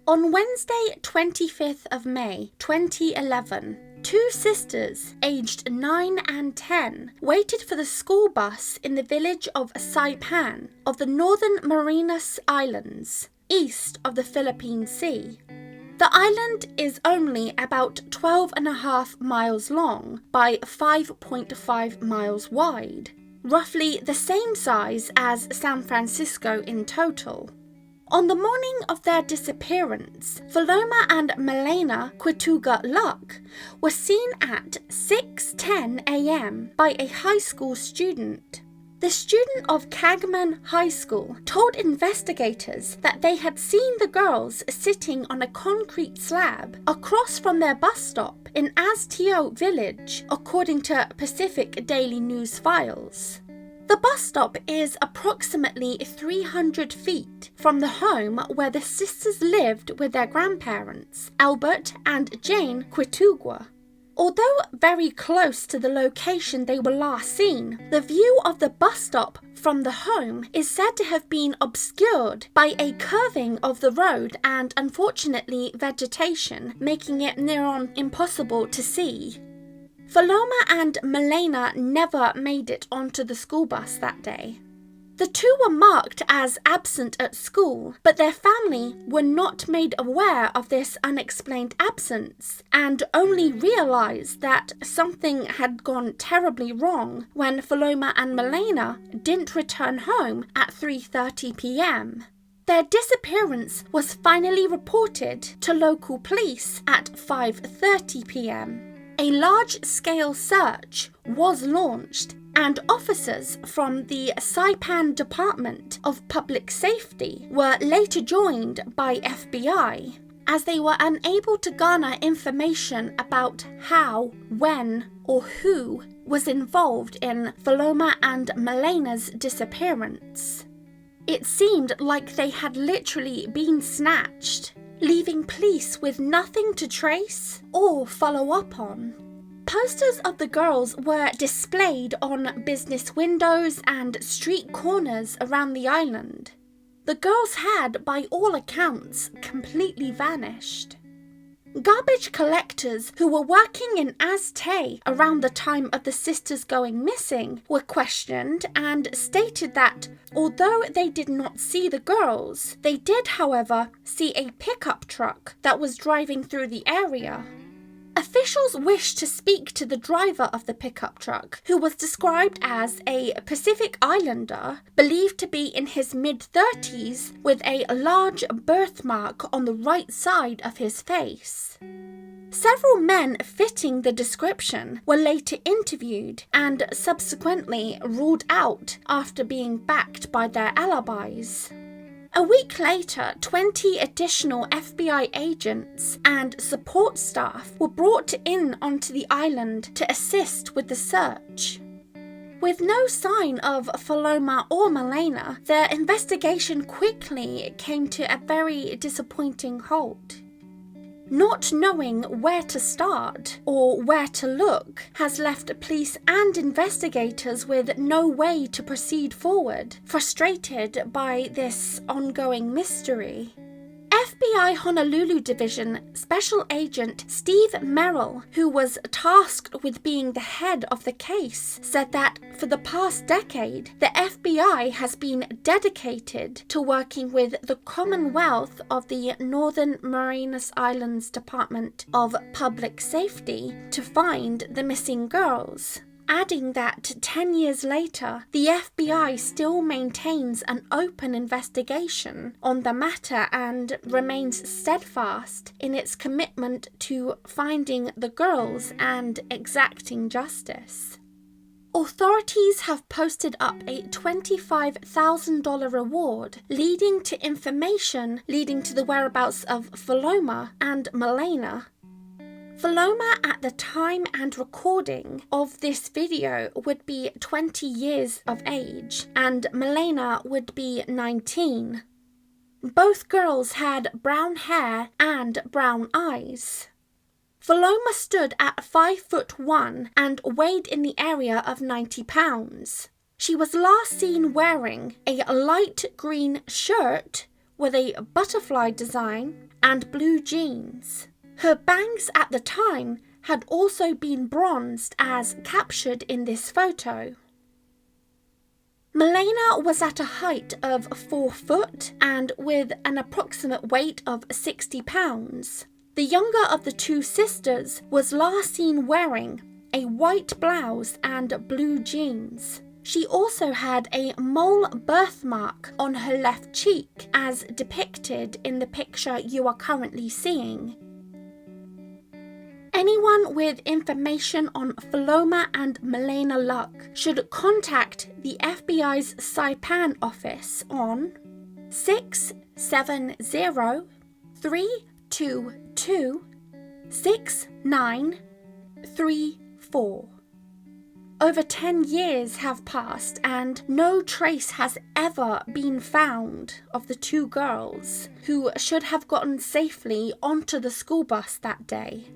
On Wednesday, 25th of May, 2011, two sisters, aged 9 and 10, waited for the school bus in the village of Saipan of the northern Marinas Islands, east of the Philippine Sea. The island is only about 12.5 miles long by 5.5 miles wide, roughly the same size as San Francisco in total. On the morning of their disappearance, Faloma and Maleina Luhk were seen at 6:10 a.m. by a high school student. The student of Cagman High School told investigators that they had seen the girls sitting on a concrete slab across from their bus stop in Azteo village, according to Pacific Daily News files. The bus stop is approximately 300 feet from the home where the sisters lived with their grandparents, Albert and Jane Quitugua. Although very close to the location they were last seen, the view of the bus stop from the home is said to have been obscured by a curving of the road and, unfortunately, vegetation, making it near on impossible to see. Faloma and Maleina never made it onto the school bus that day. The two were marked as absent at school, but their family were not made aware of this unexplained absence and only realised that something had gone terribly wrong when Faloma and Maleina didn't return home at 3:30 p.m. Their disappearance was finally reported to local police at 5:30 p.m. A large-scale search was launched, and officers from the Saipan Department of Public Safety were later joined by FBI, as they were unable to garner information about how, when, or who was involved in Faloma and Maleina's disappearance. It seemed like they had literally been snatched, leaving police with nothing to trace or follow up on. Posters of the girls were displayed on business windows and street corners around the island. The girls had, by all accounts, completely vanished. Garbage collectors who were working in Azteo around the time of the sisters going missing were questioned and stated that, although they did not see the girls, they did, however, see a pickup truck that was driving through the area. Officials wished to speak to the driver of the pickup truck, who was described as a Pacific Islander, believed to be in his mid-30s, with a large birthmark on the right side of his face. Several men fitting the description were later interviewed and subsequently ruled out after being backed by their alibis. A week later, 20 additional FBI agents and support staff were brought in onto the island to assist with the search. With no sign of Faloma or Maleina, their investigation quickly came to a very disappointing halt. Not knowing where to start or where to look has left police and investigators with no way to proceed forward, frustrated by this ongoing mystery. FBI Honolulu Division Special Agent Steve Merrill, who was tasked with being the head of the case, said that for the past decade, the FBI has been dedicated to working with the Commonwealth of the Northern Marinas Islands Department of Public Safety to find the missing girls, adding that 10 years later, the FBI still maintains an open investigation on the matter and remains steadfast in its commitment to finding the girls and exacting justice. Authorities have posted up a $25,000 reward leading to information leading to the whereabouts of Faloma and Maleina. Faloma at the time and recording of this video would be 20 years of age and Maleina would be 19. Both girls had brown hair and brown eyes. Faloma stood at 5'1" and weighed in the area of 90 pounds. She was last seen wearing a light green shirt with a butterfly design and blue jeans. Her bangs at the time had also been bronzed as captured in this photo. Maleina was at a height of 4 foot and with an approximate weight of 60 pounds. The younger of the two sisters was last seen wearing a white blouse and blue jeans. She also had a mole birthmark on her left cheek, as depicted in the picture you are currently seeing. Anyone with information on Faloma and Maleina Luhk should contact the FBI's Saipan office on 670-322-6934. Over 10 years have passed and no trace has ever been found of the two girls who should have gotten safely onto the school bus that day.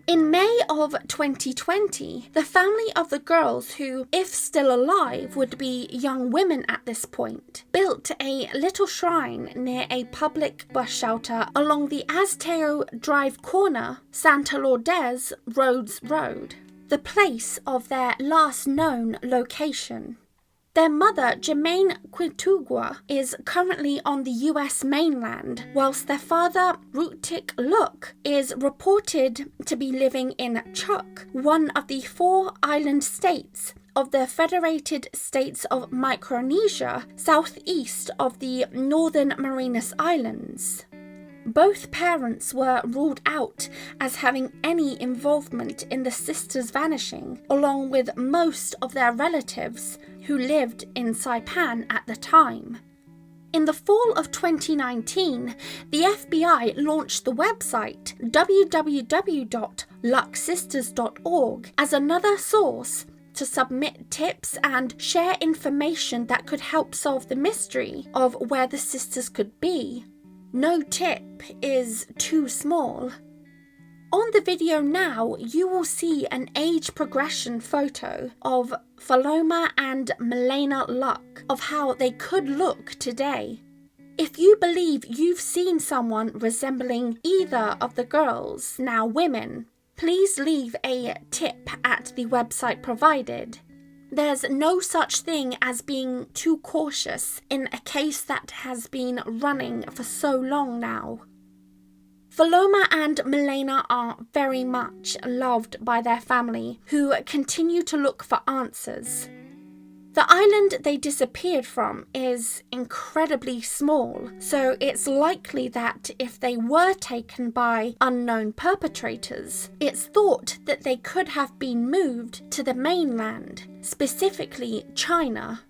In May of 2020, the family of the girls, who, if still alive, would be young women at this point, built a little shrine near a public bus shelter along the Azteo Drive corner, Santa Lourdes Road, the place of their last known location. Their mother, Jermaine Quintugua, is currently on the US mainland, whilst their father, Luhk, is reported to be living in Chuuk, one of the 4 island states of the Federated States of Micronesia, southeast of the Northern Marianas Islands. Both parents were ruled out as having any involvement in the sisters' vanishing, along with most of their relatives who lived in Saipan at the time. In the fall of 2019, the FBI launched the website www.lucksisters.org as another source to submit tips and share information that could help solve the mystery of where the sisters could be. No tip is too small. On the video now, you will see an age progression photo of Faloma and Maleina Luhk of how they could look today. If you believe you've seen someone resembling either of the girls, now women, please leave a tip at the website provided. There's no such thing as being too cautious in a case that has been running for so long now. Faloma and Maleina are very much loved by their family, who continue to look for answers. The island they disappeared from is incredibly small, so it's likely that if they were taken by unknown perpetrators, it's thought that they could have been moved to the mainland, specifically China.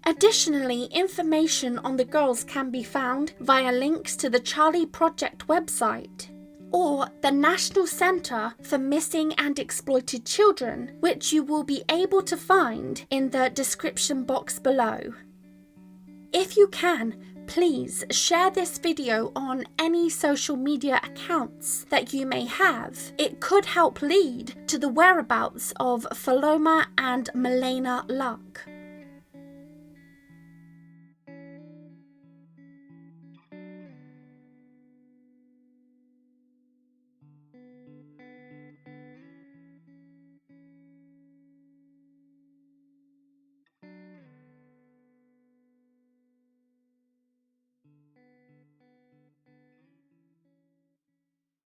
Additionally, information on the girls can be found via links to the Charlie Project website or the National Center for Missing and Exploited Children, which you will be able to find in the description box below. If you can, please share this video on any social media accounts that you may have. It could help lead to the whereabouts of Faloma and Maleina Luhk.